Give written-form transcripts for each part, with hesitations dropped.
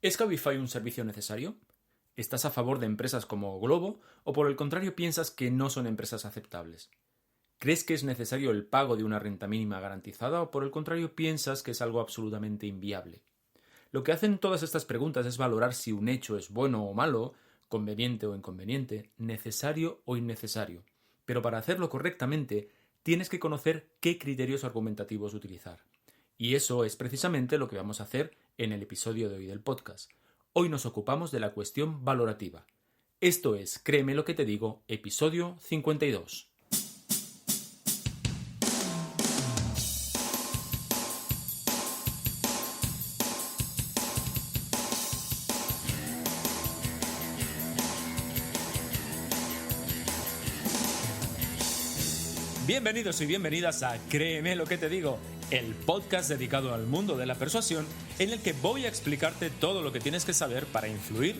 ¿Es Cabify un servicio necesario? ¿Estás a favor de empresas como Glovo o por el contrario piensas que no son empresas aceptables? ¿Crees que es necesario el pago de una renta mínima garantizada o por el contrario piensas que es algo absolutamente inviable? Lo que hacen todas estas preguntas es valorar si un hecho es bueno o malo, conveniente o inconveniente, necesario o innecesario. Pero para hacerlo correctamente, tienes que conocer qué criterios argumentativos utilizar. Y eso es precisamente lo que vamos a hacer en el episodio de hoy del podcast. Hoy nos ocupamos de la cuestión valorativa. Esto es Créeme lo que te digo, episodio 52. Bienvenidos y bienvenidas a Créeme lo que te digo, el podcast dedicado al mundo de la persuasión en el que voy a explicarte todo lo que tienes que saber para influir,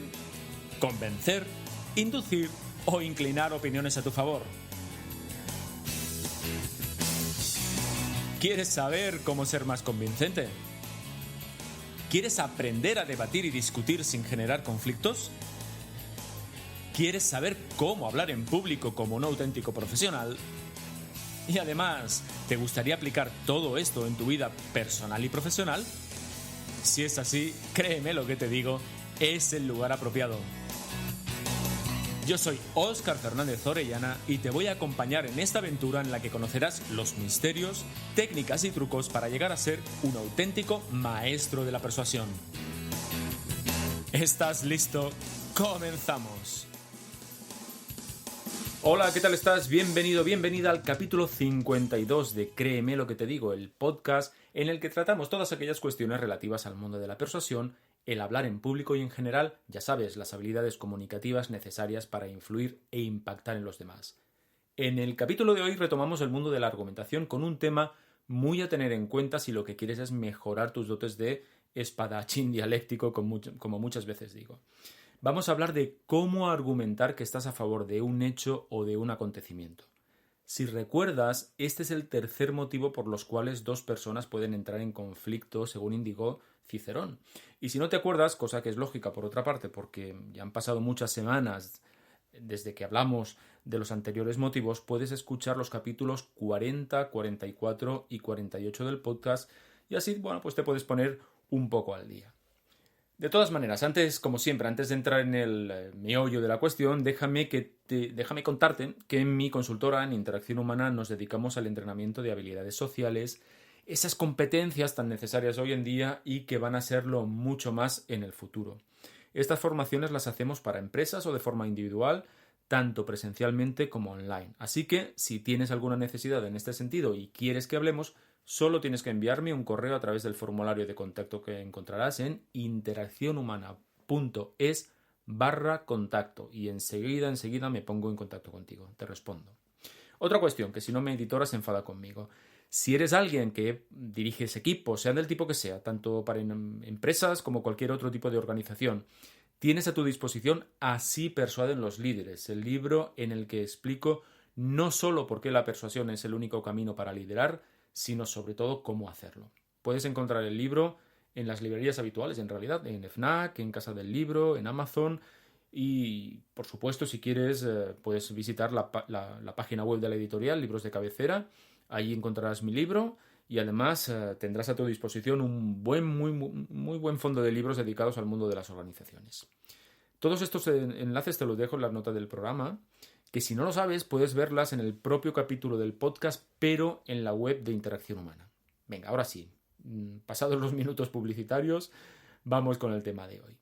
convencer, inducir o inclinar opiniones a tu favor. ¿Quieres saber cómo ser más convincente? ¿Quieres aprender a debatir y discutir sin generar conflictos? ¿Quieres saber cómo hablar en público como un auténtico profesional? Y además, ¿te gustaría aplicar todo esto en tu vida personal y profesional? Si es así, créeme lo que te digo, es el lugar apropiado. Yo soy Óscar Fernández Orellana y te voy a acompañar en esta aventura en la que conocerás los misterios, técnicas y trucos para llegar a ser un auténtico maestro de la persuasión. ¿Estás listo? ¡Comenzamos! Hola, ¿qué tal estás? Bienvenido, bienvenida al capítulo 52 de Créeme lo que te digo, el podcast en el que tratamos todas aquellas cuestiones relativas al mundo de la persuasión, el hablar en público y en general, ya sabes, las habilidades comunicativas necesarias para influir e impactar en los demás. En el capítulo de hoy retomamos el mundo de la argumentación con un tema muy a tener en cuenta si lo que quieres es mejorar tus dotes de espadachín dialéctico, como muchas veces digo. Vamos a hablar de cómo argumentar que estás a favor de un hecho o de un acontecimiento. Si recuerdas, este es el tercer motivo por los cuales dos personas pueden entrar en conflicto, según indicó Cicerón. Y si no te acuerdas, cosa que es lógica por otra parte, porque ya han pasado muchas semanas desde que hablamos de los anteriores motivos, puedes escuchar los capítulos 40, 44 y 48 del podcast y así, bueno, pues te puedes poner un poco al día. De todas maneras, como siempre, antes de entrar en el meollo de la cuestión, déjame contarte que en mi consultora en Interacción Humana nos dedicamos al entrenamiento de habilidades sociales, esas competencias tan necesarias hoy en día y que van a serlo mucho más en el futuro. Estas formaciones las hacemos para empresas o de forma individual, tanto presencialmente como online. Así que, si tienes alguna necesidad en este sentido y quieres que hablemos, solo tienes que enviarme un correo a través del formulario de contacto que encontrarás en interaccionhumana.es/contacto y enseguida me pongo en contacto contigo, te respondo. Otra cuestión, que si no mi editora se enfada conmigo. Si eres alguien que diriges equipos, sean del tipo que sea, tanto para empresas como cualquier otro tipo de organización, tienes a tu disposición Así persuaden los líderes, el libro en el que explico no solo por qué la persuasión es el único camino para liderar, sino sobre todo cómo hacerlo. Puedes encontrar el libro en las librerías habituales, en realidad, en FNAC, en Casa del Libro, en Amazon y, por supuesto, si quieres, puedes visitar la página web de la editorial, Libros de Cabecera. Allí encontrarás mi libro y además tendrás a tu disposición un muy buen fondo de libros dedicados al mundo de las organizaciones. Todos estos enlaces te los dejo en las notas del programa, que si no lo sabes puedes verlas en el propio capítulo del podcast, pero en la web de Interacción Humana. Venga, ahora sí, pasados los minutos publicitarios, vamos con el tema de hoy.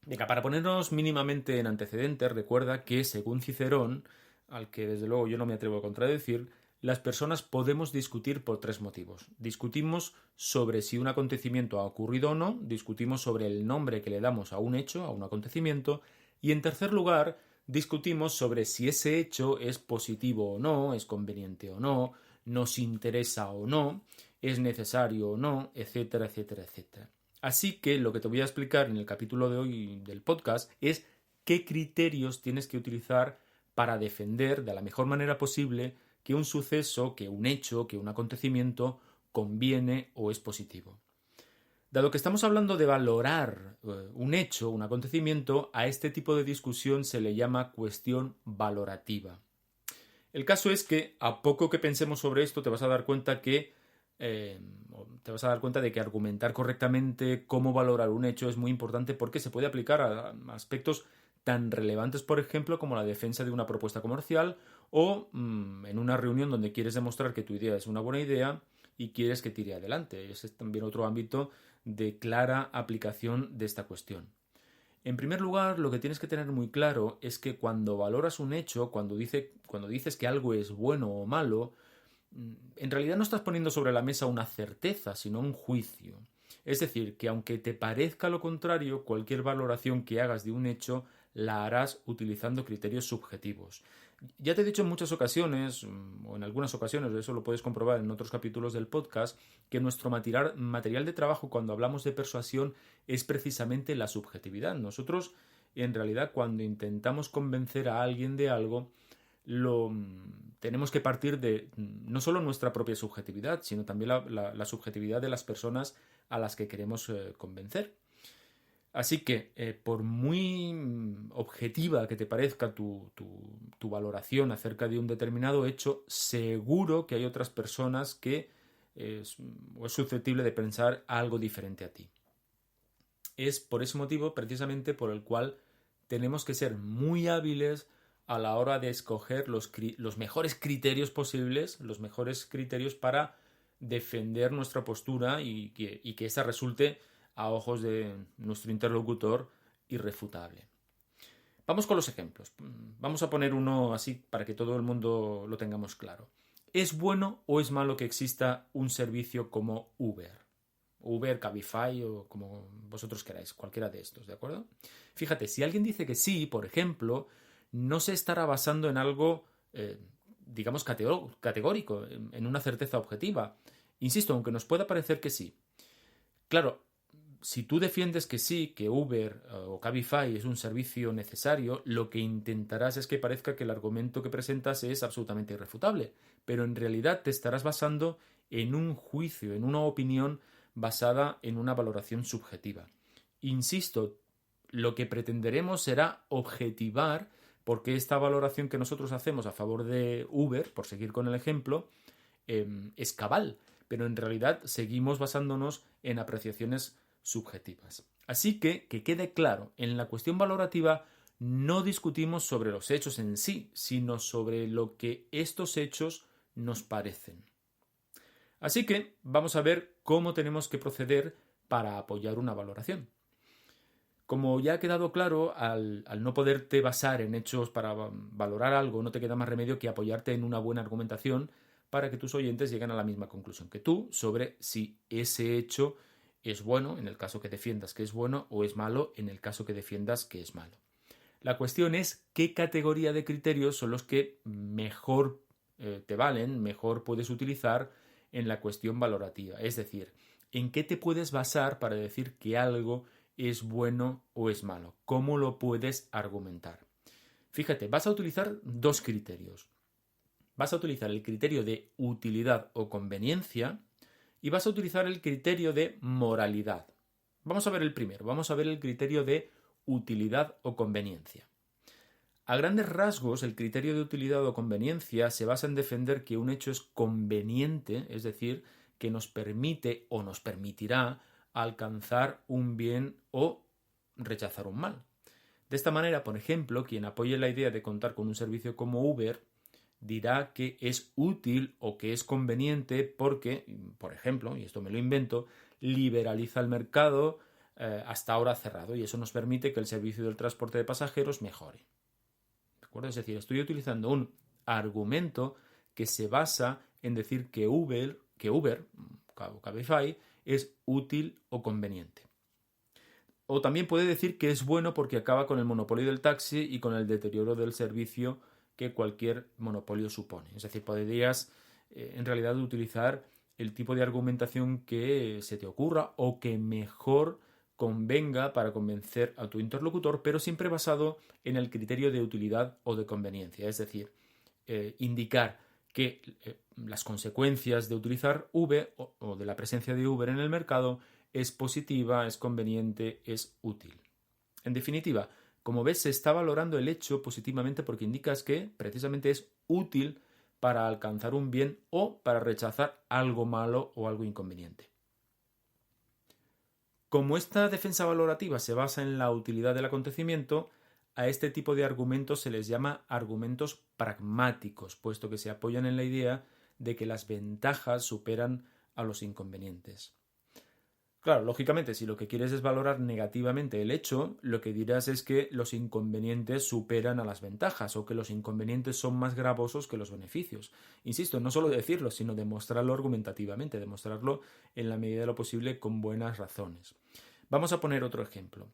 Venga, para ponernos mínimamente en antecedentes, recuerda que según Cicerón, al que desde luego yo no me atrevo a contradecir, las personas podemos discutir por tres motivos. Discutimos sobre si un acontecimiento ha ocurrido o no, discutimos sobre el nombre que le damos a un hecho, a un acontecimiento, y en tercer lugar, discutimos sobre si ese hecho es positivo o no, es conveniente o no, nos interesa o no, es necesario o no, etcétera, etcétera, etcétera. Así que lo que te voy a explicar en el capítulo de hoy del podcast es qué criterios tienes que utilizar para defender de la mejor manera posible que un suceso, que un hecho, que un acontecimiento conviene o es positivo. Dado que estamos hablando de valorar un hecho, un acontecimiento, a este tipo de discusión se le llama cuestión valorativa. El caso es que a poco que pensemos sobre esto te vas a dar cuenta de que argumentar correctamente cómo valorar un hecho es muy importante porque se puede aplicar a aspectos tan relevantes, por ejemplo, como la defensa de una propuesta comercial o en una reunión donde quieres demostrar que tu idea es una buena idea y quieres que tire adelante. Ese es también otro ámbito de clara aplicación de esta cuestión. En primer lugar, lo que tienes que tener muy claro es que cuando valoras un hecho, cuando dices que algo es bueno o malo, en realidad no estás poniendo sobre la mesa una certeza, sino un juicio. Es decir, que aunque te parezca lo contrario, cualquier valoración que hagas de un hecho la harás utilizando criterios subjetivos. Ya te he dicho en muchas ocasiones, o en algunas ocasiones, eso lo puedes comprobar en otros capítulos del podcast, que nuestro material de trabajo cuando hablamos de persuasión es precisamente la subjetividad. Nosotros, en realidad, cuando intentamos convencer a alguien de algo, tenemos que partir de no solo nuestra propia subjetividad, sino también la subjetividad de las personas a las que queremos convencer. Así que, por muy objetiva que te parezca tu valoración acerca de un determinado hecho, seguro que hay otras personas que es susceptible de pensar algo diferente a ti. Es por ese motivo, precisamente, por el cual tenemos que ser muy hábiles a la hora de escoger los mejores criterios posibles, los mejores criterios para defender nuestra postura y que esa resulte a ojos de nuestro interlocutor irrefutable. Vamos con los ejemplos. Vamos a poner uno así para que todo el mundo lo tengamos claro. ¿Es bueno o es malo que exista un servicio como Uber? Uber, Cabify o como vosotros queráis, cualquiera de estos, ¿de acuerdo? Fíjate, si alguien dice que sí, por ejemplo, no se estará basando en algo, digamos, categórico, en una certeza objetiva. Insisto, aunque nos pueda parecer que sí. Claro, si tú defiendes que sí, que Uber o Cabify es un servicio necesario, lo que intentarás es que parezca que el argumento que presentas es absolutamente irrefutable, pero en realidad te estarás basando en un juicio, en una opinión basada en una valoración subjetiva. Insisto, lo que pretenderemos será objetivar porque esta valoración que nosotros hacemos a favor de Uber, por seguir con el ejemplo, es cabal, pero en realidad seguimos basándonos en apreciaciones subjetivas. Así que quede claro, en la cuestión valorativa no discutimos sobre los hechos en sí, sino sobre lo que estos hechos nos parecen. Así que vamos a ver cómo tenemos que proceder para apoyar una valoración. Como ya ha quedado claro, al no poderte basar en hechos para valorar algo, no te queda más remedio que apoyarte en una buena argumentación para que tus oyentes lleguen a la misma conclusión que tú sobre si ese hecho es bueno, en el caso que defiendas que es bueno, o es malo, en el caso que defiendas que es malo. La cuestión es qué categoría de criterios son los que mejor te valen, mejor puedes utilizar en la cuestión valorativa. Es decir, en qué te puedes basar para decir que algo es bueno o es malo. ¿Cómo lo puedes argumentar? Fíjate, vas a utilizar dos criterios. Vas a utilizar el criterio de utilidad o conveniencia y vas a utilizar el criterio de moralidad. Vamos a ver el primero, vamos a ver el criterio de utilidad o conveniencia. A grandes rasgos, el criterio de utilidad o conveniencia se basa en defender que un hecho es conveniente, es decir, que nos permite o nos permitirá alcanzar un bien o rechazar un mal. De esta manera, por ejemplo, quien apoye la idea de contar con un servicio como Uber dirá que es útil o que es conveniente porque, por ejemplo, y esto me lo invento, liberaliza el mercado hasta ahora cerrado y eso nos permite que el servicio del transporte de pasajeros mejore. ¿De acuerdo? Es decir, estoy utilizando un argumento que se basa en decir que Uber o Cabify es útil o conveniente. O también puede decir que es bueno porque acaba con el monopolio del taxi y con el deterioro del servicio que cualquier monopolio supone. Es decir, podrías en realidad utilizar el tipo de argumentación que se te ocurra o que mejor convenga para convencer a tu interlocutor, pero siempre basado en el criterio de utilidad o de conveniencia. Es decir, indicar que las consecuencias de utilizar Uber o de la presencia de Uber en el mercado es positiva, es conveniente, es útil. En definitiva, como ves, se está valorando el hecho positivamente porque indicas que precisamente es útil para alcanzar un bien o para rechazar algo malo o algo inconveniente. Como esta defensa valorativa se basa en la utilidad del acontecimiento, a este tipo de argumentos se les llama argumentos pragmáticos, puesto que se apoyan en la idea de que las ventajas superan a los inconvenientes. Claro, lógicamente, si lo que quieres es valorar negativamente el hecho, lo que dirás es que los inconvenientes superan a las ventajas o que los inconvenientes son más gravosos que los beneficios. Insisto, no solo decirlo, sino demostrarlo argumentativamente, demostrarlo en la medida de lo posible con buenas razones. Vamos a poner otro ejemplo.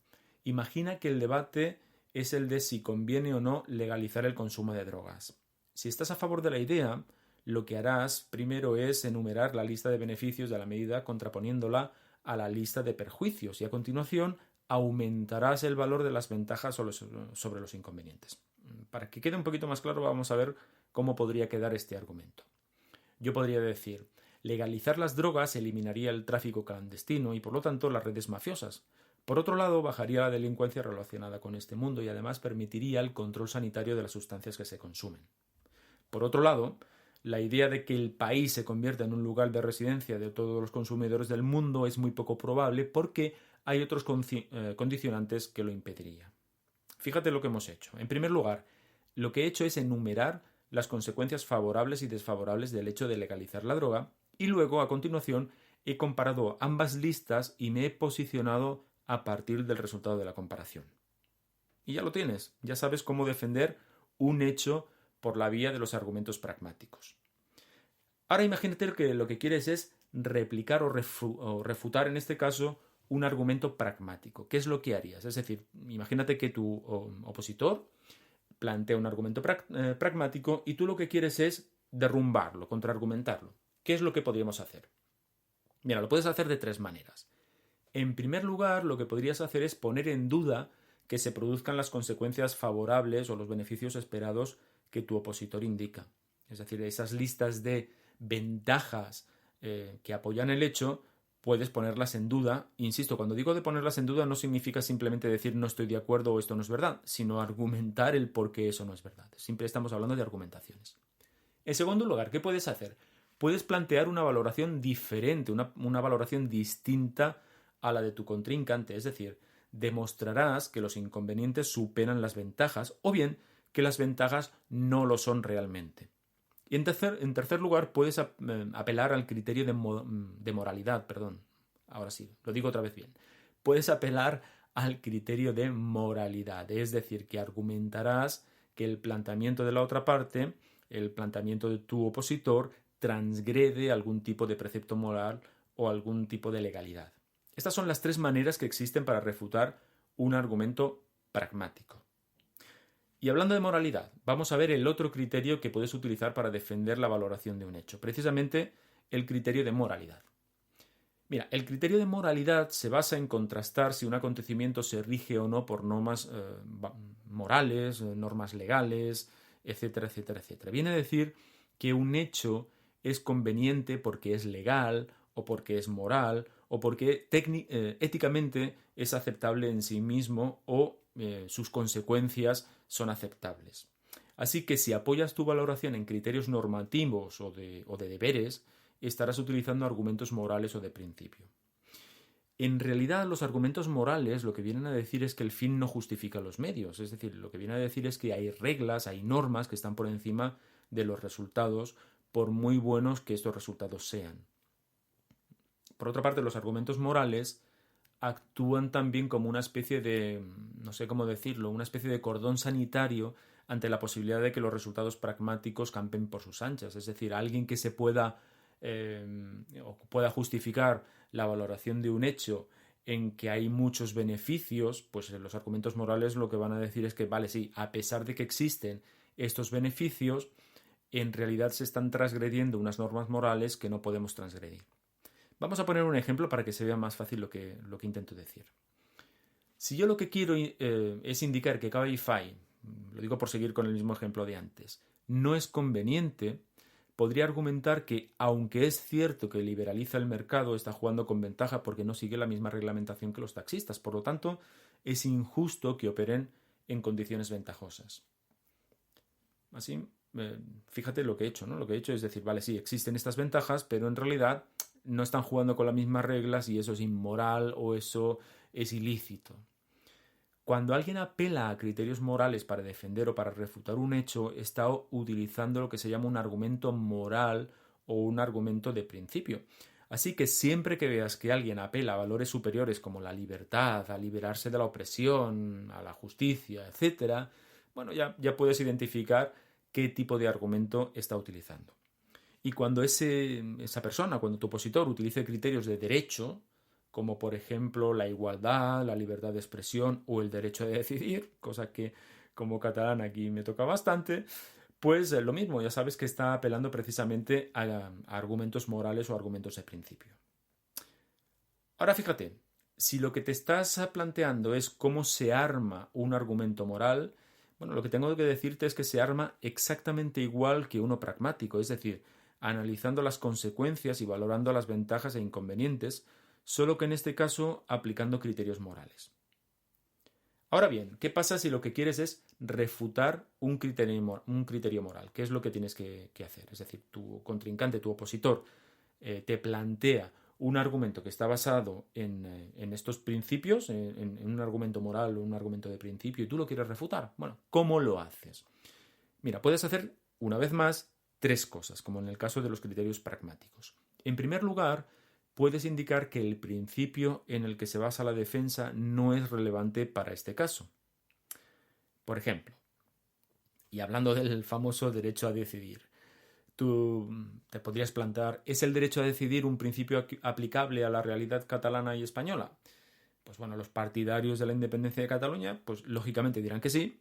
Imagina que el debate es el de si conviene o no legalizar el consumo de drogas. Si estás a favor de la idea, lo que harás primero es enumerar la lista de beneficios de la medida contraponiéndola a la lista de perjuicios y a continuación aumentarás el valor de las ventajas sobre los inconvenientes. Para que quede un poquito más claro, vamos a ver cómo podría quedar este argumento. Yo podría decir, legalizar las drogas eliminaría el tráfico clandestino y por lo tanto las redes mafiosas. Por otro lado, bajaría la delincuencia relacionada con este mundo y además permitiría el control sanitario de las sustancias que se consumen. Por otro lado, la idea de que el país se convierta en un lugar de residencia de todos los consumidores del mundo es muy poco probable porque hay otros condicionantes que lo impedirían. Fíjate lo que hemos hecho. En primer lugar, lo que he hecho es enumerar las consecuencias favorables y desfavorables del hecho de legalizar la droga y luego, a continuación, he comparado ambas listas y me he posicionado a partir del resultado de la comparación. Y ya lo tienes, ya sabes cómo defender un hecho por la vía de los argumentos pragmáticos. Ahora imagínate que lo que quieres es replicar o refutar, en este caso, un argumento pragmático. ¿Qué es lo que harías? Es decir, imagínate que tu opositor plantea un argumento pragmático y tú lo que quieres es derrumbarlo, contraargumentarlo. ¿Qué es lo que podríamos hacer? Mira, lo puedes hacer de tres maneras. En primer lugar, lo que podrías hacer es poner en duda que se produzcan las consecuencias favorables o los beneficios esperados que tu opositor indica. Es decir, esas listas de ventajas que apoyan el hecho, puedes ponerlas en duda. Insisto, cuando digo de ponerlas en duda no significa simplemente decir no estoy de acuerdo o esto no es verdad, sino argumentar el por qué eso no es verdad. Siempre estamos hablando de argumentaciones. En segundo lugar, ¿qué puedes hacer? Puedes plantear una valoración diferente, una valoración distinta a la de tu contrincante, es decir, demostrarás que los inconvenientes superan las ventajas o bien que las ventajas no lo son realmente. Y en tercer lugar, puedes apelar al criterio de moralidad, perdón. Ahora sí, lo digo otra vez bien. Puedes apelar al criterio de moralidad, es decir, que argumentarás que el planteamiento de la otra parte, el planteamiento de tu opositor, transgrede algún tipo de precepto moral o algún tipo de legalidad. Estas son las tres maneras que existen para refutar un argumento pragmático. Y hablando de moralidad, vamos a ver el otro criterio que puedes utilizar para defender la valoración de un hecho, precisamente el criterio de moralidad. Mira, el criterio de moralidad se basa en contrastar si un acontecimiento se rige o no por normas morales, normas legales, etcétera, etcétera, etcétera. Viene a decir que un hecho es conveniente porque es legal o porque es moral o porque éticamente es aceptable en sí mismo o sus consecuencias son aceptables. Así que si apoyas tu valoración en criterios normativos o de deberes, estarás utilizando argumentos morales o de principio. En realidad, los argumentos morales lo que vienen a decir es que el fin no justifica los medios, es decir, lo que viene a decir es que hay reglas, hay normas que están por encima de los resultados, por muy buenos que estos resultados sean. Por otra parte, los argumentos morales actúan también como una especie de, no sé cómo decirlo, una especie de cordón sanitario ante la posibilidad de que los resultados pragmáticos campen por sus anchas. Es decir, alguien que se pueda justificar la valoración de un hecho en que hay muchos beneficios, pues los argumentos morales lo que van a decir es que, vale, sí, a pesar de que existen estos beneficios, en realidad se están transgrediendo unas normas morales que no podemos transgredir. Vamos a poner un ejemplo para que se vea más fácil lo que intento decir. Si yo lo que quiero es indicar que Cabify, lo digo por seguir con el mismo ejemplo de antes, no es conveniente, podría argumentar que, aunque es cierto que liberaliza el mercado, está jugando con ventaja porque no sigue la misma reglamentación que los taxistas. Por lo tanto, es injusto que operen en condiciones ventajosas. Así, fíjate lo que he hecho, ¿no? Lo que he hecho es decir, vale, sí, existen estas ventajas, pero en realidad no están jugando con las mismas reglas y eso es inmoral o eso es ilícito. Cuando alguien apela a criterios morales para defender o para refutar un hecho, está utilizando lo que se llama un argumento moral o un argumento de principio. Así que siempre que veas que alguien apela a valores superiores como la libertad, a liberarse de la opresión, a la justicia, etc., bueno, ya puedes identificar qué tipo de argumento está utilizando. Y cuando esa persona, cuando tu opositor utilice criterios de derecho, como por ejemplo la igualdad, la libertad de expresión o el derecho a decidir, cosa que como catalán aquí me toca bastante, pues lo mismo, ya sabes que está apelando precisamente a argumentos morales o argumentos de principio. Ahora fíjate, si lo que te estás planteando es cómo se arma un argumento moral, bueno, lo que tengo que decirte es que se arma exactamente igual que uno pragmático, es decir, analizando las consecuencias y valorando las ventajas e inconvenientes, solo que en este caso aplicando criterios morales. Ahora bien, ¿qué pasa si lo que quieres es refutar un criterio moral? ¿Qué es lo que tienes que hacer? Es decir, tu contrincante, tu opositor, te plantea un argumento que está basado en estos principios, en un argumento moral o un argumento de principio, y tú lo quieres refutar. Bueno, ¿cómo lo haces? Mira, puedes hacer, una vez más, 3 cosas, como en el caso de los criterios pragmáticos. En primer lugar, puedes indicar que el principio en el que se basa la defensa no es relevante para este caso. Por ejemplo, y hablando del famoso derecho a decidir, tú te podrías plantear, ¿es el derecho a decidir un principio aplicable a la realidad catalana y española? Pues bueno, los partidarios de la independencia de Cataluña, pues lógicamente dirán que sí,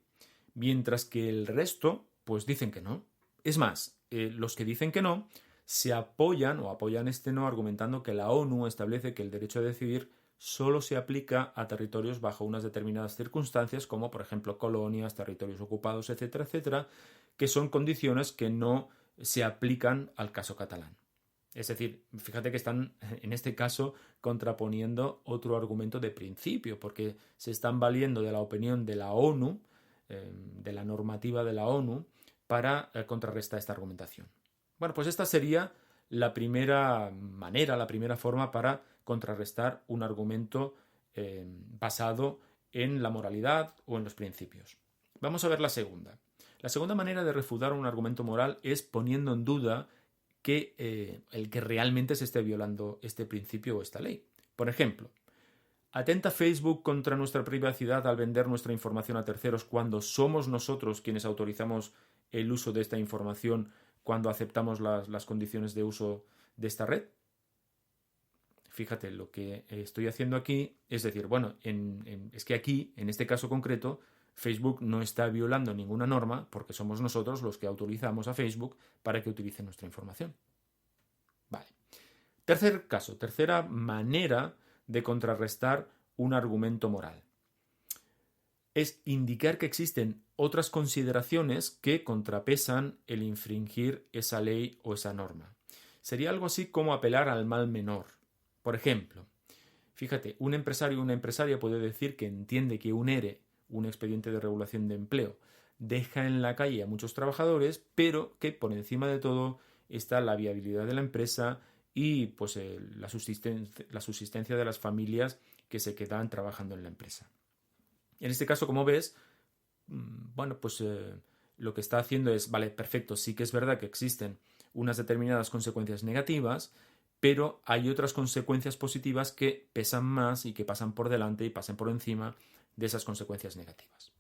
mientras que el resto, pues dicen que no. Es más, los que dicen que no, se apoyan este no argumentando que la ONU establece que el derecho a decidir solo se aplica a territorios bajo unas determinadas circunstancias, como por ejemplo colonias, territorios ocupados, etcétera, etcétera, que son condiciones que no se aplican al caso catalán. Es decir, fíjate que están en este caso contraponiendo otro argumento de principio, porque se están valiendo de la opinión de la ONU, de la normativa de la ONU, para contrarrestar esta argumentación. Bueno, pues esta sería la primera manera, la primera forma para contrarrestar un argumento basado en la moralidad o en los principios. Vamos a ver la segunda. La segunda manera de refutar un argumento moral es poniendo en duda que el que realmente se esté violando este principio o esta ley. Por ejemplo, ¿atenta Facebook contra nuestra privacidad al vender nuestra información a terceros cuando somos nosotros quienes autorizamos el uso de esta información cuando aceptamos las condiciones de uso de esta red? Fíjate, lo que estoy haciendo aquí es decir, bueno, es que aquí, en este caso concreto, Facebook no está violando ninguna norma porque somos nosotros los que autorizamos a Facebook para que utilice nuestra información. Vale. Tercer caso, tercera manera de contrarrestar un argumento moral. Es indicar que existen otras consideraciones que contrapesan el infringir esa ley o esa norma. Sería algo así como apelar al mal menor. Por ejemplo, fíjate, un empresario o una empresaria puede decir que entiende que un ERE, un expediente de regulación de empleo, deja en la calle a muchos trabajadores, pero que por encima de todo está la viabilidad de la empresa y pues, la subsistencia de las familias que se quedan trabajando en la empresa. En este caso, como ves, bueno, pues lo que está haciendo es, vale, perfecto, sí que es verdad que existen unas determinadas consecuencias negativas, pero hay otras consecuencias positivas que pesan más y que pasan por delante y pasan por encima de esas consecuencias negativas.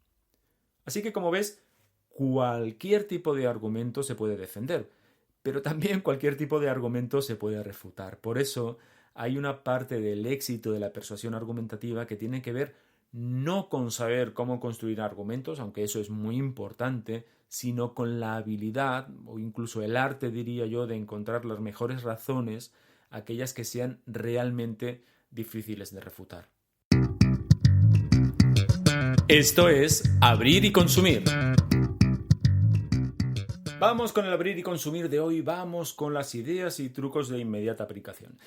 Así que, como ves, cualquier tipo de argumento se puede defender, pero también cualquier tipo de argumento se puede refutar. Por eso hay una parte del éxito de la persuasión argumentativa que tiene que ver no con saber cómo construir argumentos, aunque eso es muy importante, sino con la habilidad o incluso el arte, diría yo, de encontrar las mejores razones, aquellas que sean realmente difíciles de refutar. Esto es Abrir y Consumir. Vamos con el abrir y consumir de hoy, vamos con las ideas y trucos de inmediata aplicación.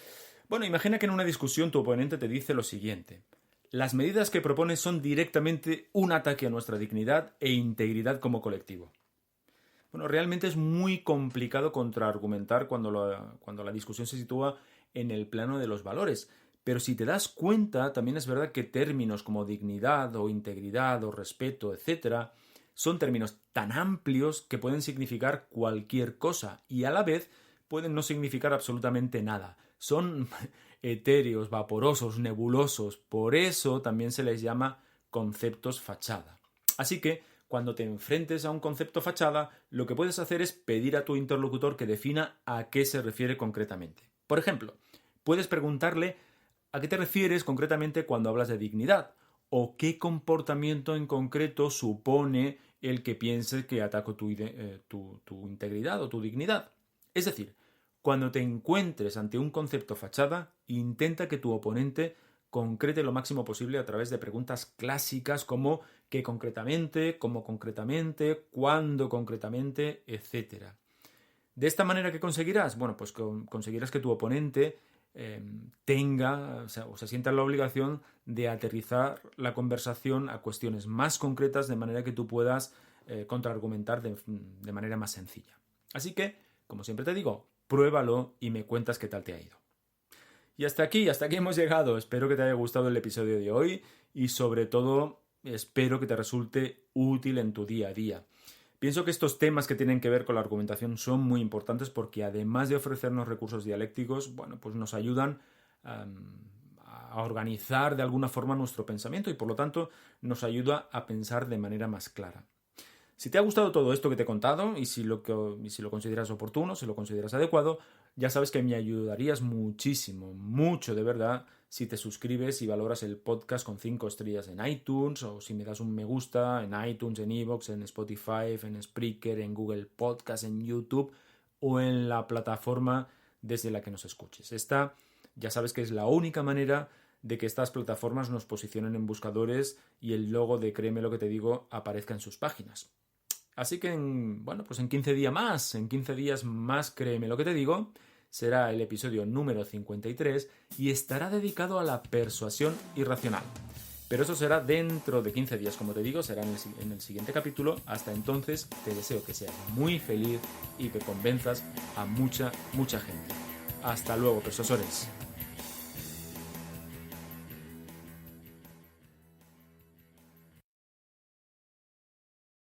Bueno, imagina que en una discusión tu oponente te dice lo siguiente: las medidas que propones son directamente un ataque a nuestra dignidad e integridad como colectivo. Bueno, realmente es muy complicado contraargumentar cuando la discusión se sitúa en el plano de los valores. Pero si te das cuenta, también es verdad que términos como dignidad o integridad o respeto, etcétera, son términos tan amplios que pueden significar cualquier cosa y a la vez pueden no significar absolutamente nada. Son etéreos, vaporosos, nebulosos. Por eso también se les llama conceptos fachada. Así que, cuando te enfrentes a un concepto fachada, lo que puedes hacer es pedir a tu interlocutor que defina a qué se refiere concretamente. Por ejemplo, puedes preguntarle ¿a qué te refieres concretamente cuando hablas de dignidad? ¿O qué comportamiento en concreto supone el que pienses que ataco tu integridad o tu dignidad? Es decir, cuando te encuentres ante un concepto fachada, intenta que tu oponente concrete lo máximo posible a través de preguntas clásicas como ¿qué concretamente?, ¿cómo concretamente?, ¿cuándo concretamente?, etc. ¿De esta manera qué conseguirás? Bueno, pues conseguirás que tu oponente tenga o se sienta en la obligación de aterrizar la conversación a cuestiones más concretas de manera que tú puedas contraargumentar de manera más sencilla. Así que, como siempre te digo, pruébalo y me cuentas qué tal te ha ido. Y hasta aquí hemos llegado. Espero que te haya gustado el episodio de hoy y sobre todo espero que te resulte útil en tu día a día. Pienso que estos temas que tienen que ver con la argumentación son muy importantes porque además de ofrecernos recursos dialécticos, bueno, pues nos ayudan a organizar de alguna forma nuestro pensamiento y por lo tanto nos ayuda a pensar de manera más clara. Si te ha gustado todo esto que te he contado y si lo consideras oportuno, si lo consideras adecuado, ya sabes que me ayudarías muchísimo, mucho de verdad, si te suscribes y valoras el podcast con 5 estrellas en iTunes o si me das un me gusta en iTunes, en iVoox, en Spotify, en Spreaker, en Google Podcast, en YouTube o en la plataforma desde la que nos escuches. Esta ya sabes que es la única manera de que estas plataformas nos posicionen en buscadores y el logo de Créeme lo que te digo aparezca en sus páginas. Así que en 15 días más, Créeme lo que te digo, será el episodio número 53 y estará dedicado a la persuasión irracional. Pero eso será dentro de 15 días, como te digo, será en el siguiente capítulo. Hasta entonces, te deseo que seas muy feliz y que convenzas a mucha gente. Hasta luego, persuasores.